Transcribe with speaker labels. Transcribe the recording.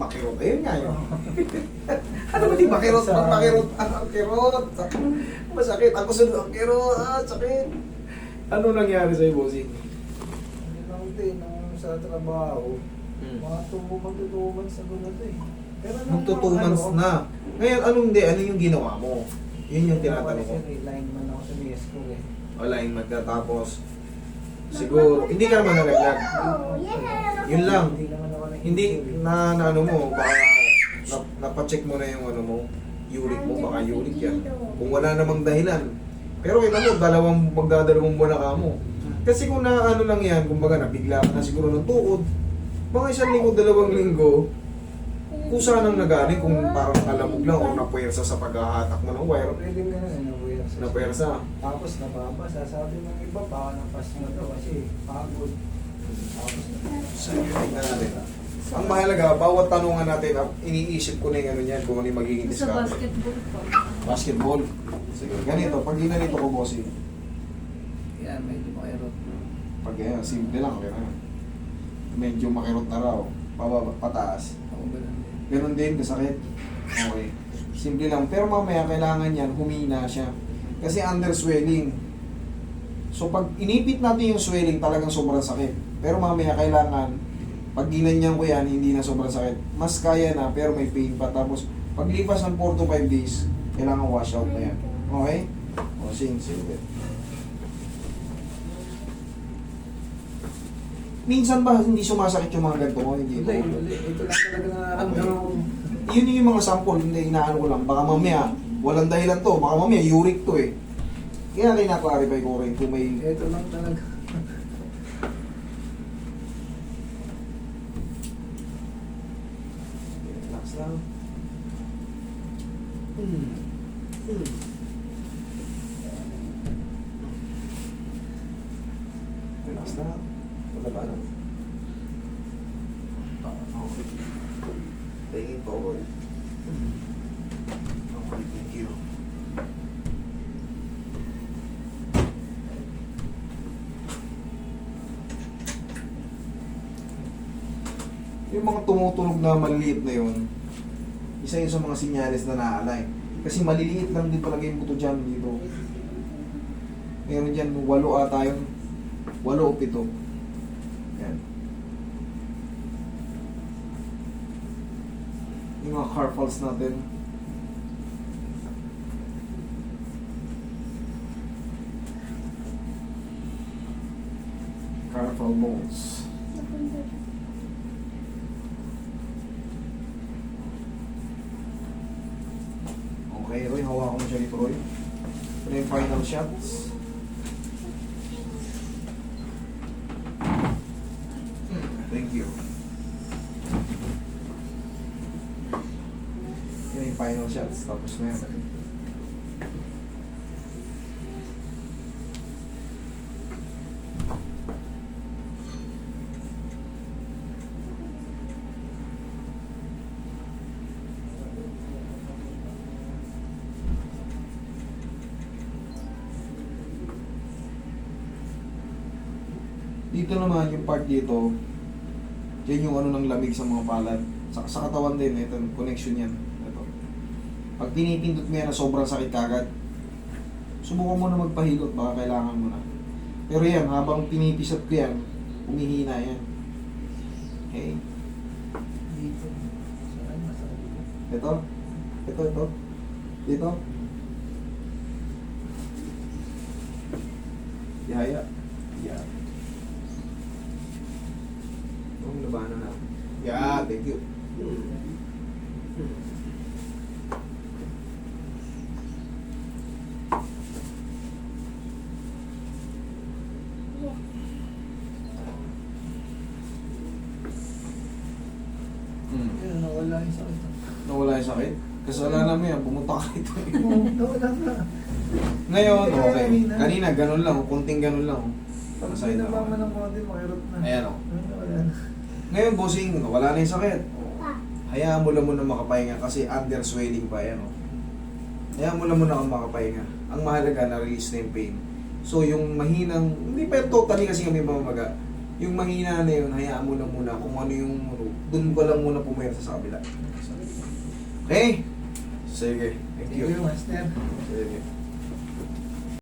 Speaker 1: Makirot. Ayun nga yun. Ano ba di makirot? Makirot. Ang kirot. Masakit. Ako sunod ang kirot. Sakit. Ano nangyari sa'yo, bossing?
Speaker 2: Ano lang din, nung sa trabaho, mga magto 2 months na gumato eh. Pero
Speaker 1: Magto 2 months na. Ngayon, ano yung ginawa mo? Yun yung tinatanong ko.
Speaker 2: Kasi lineman ako sa MESCO eh.
Speaker 1: Alignment ka, tapos siguro, hindi ka naman nalaglag. Yun lang.
Speaker 2: Hindi naman ako
Speaker 1: Hindi na ano mo, baka napacheck mo na yung ano mo, uric mo, baka uric yan. Kung wala namang dahilan. Pero kita mo, magdadalawang buwan na ka mo. Kasi kung na ano lang yan, kumbaga nabigla ka na siguro ng tukod, mga 1 linggo, 2 linggo, kung saan ang nagani, kung parang nakalamog lang o napuwersa sa paghahatak mo ng wire,
Speaker 2: Pwede nga na nabuyan sa
Speaker 1: napuwersa.
Speaker 2: Tapos nababasa, sabi ng iba, baka napas mo daw kasi pagod. Tapos
Speaker 1: Sige, tingnan natin. Ang mahalaga, bawat tanungan natin, iniisip ko na yung ano niyan, kung ano yung magiging
Speaker 3: Sa
Speaker 1: discard.
Speaker 3: basketball pa.
Speaker 1: Basketball. Sige, ganito, pag ginanito ko, bossing,
Speaker 2: yan, medyo makirot.
Speaker 1: pag yan, simple lang, okay na. Medyo makirot na raw, pababa, pataas.
Speaker 2: Ako ba lang din?
Speaker 1: Ganon din, kasakit. Okay. Simple lang. Pero mamaya, kailangan yan, humina siya. Kasi under swelling. So, pag inipit natin yung swelling, talagang sobrang sakit. Pero mamaya, kailangan, pag ginanyan ko yan, hindi na sobrang sakit. Mas kaya na, pero may pain pa. Tapos, paglipas ng 4 to 5 days, kailangan wash out na yan. Okay? O, sige. Minsan ba hindi sumasakit yung mga ganito mo? Hindi ito.
Speaker 2: Ito lang talaga nararamdaman ko.
Speaker 1: Yun yung mga sample, hindi inaano ko lang. Baka mamaya, walang dahilan to. Baka mamaya, uric to eh. Kaya kinaklarify ko rin kung may...
Speaker 2: Ito lang talaga.
Speaker 1: Relax lang. Relax lang. Wala ba lang? Okay. Tingin forward. Okay, thank you. Yung mga tumutunog na maliliit na yun, isa yun sa mga sinyalis na naalay. Kasi maliliit lang din talaga yung buto dyan dito. Meron dyan, 8 ata yun. 8 o 7. Yan. Yung mga carpals natin. Carpal bones. Okay, Roy, hawakan mo siya dito, Roy. Ito yung final shots. Thank you. Yan yung final shots. Tapos na yan. Dito naman yung part dito, yan yung ano ng lamig sa mga palad. Sa katawan din, ito, connection yan. Ito. Pag pinipindot mo yan na sobrang sakit kagad, subukan mo na magpahilot, baka kailangan mo na. Pero yan, habang pinipisat ko yan, humihina yan. Okay?
Speaker 2: Dito. Saan masarap?
Speaker 1: Ito. Ito. Dito. Yaya. Yan. Ang labanan na. Yeah, thank you.
Speaker 2: Ayun, nawala yung sakit.
Speaker 1: Nawala yung sakit? Kasalanan mo yan, pumunta ka rito.
Speaker 2: Nawala na.
Speaker 1: Ngayon,
Speaker 2: Hindi,
Speaker 1: okay.
Speaker 2: kanina.
Speaker 1: Kanina, ganun lang. Kunting ganun lang.
Speaker 2: Pag
Speaker 1: Masaya na
Speaker 2: sinabama
Speaker 1: ako.
Speaker 2: ng konti, makirot na.
Speaker 1: Ayan o.
Speaker 2: Wala na.
Speaker 1: Ngayon, bossing, wala na yung sakit. Hayaan mo lang muna makapahinga kasi under swelling pa yan. Oh. Hayaan mo lang muna kang makapahinga. Ang mahalaga, na-release na yung pain. So, yung mahinang, hindi pa yung totally kasi kami mamamaga. Yung mahina na yun, hayaan mo lang muna kung ano yung dun ka lang muna pumersa sa kabila. Okay? Sige. Thank
Speaker 2: Thank you,
Speaker 1: you.
Speaker 2: Master.
Speaker 1: Sige.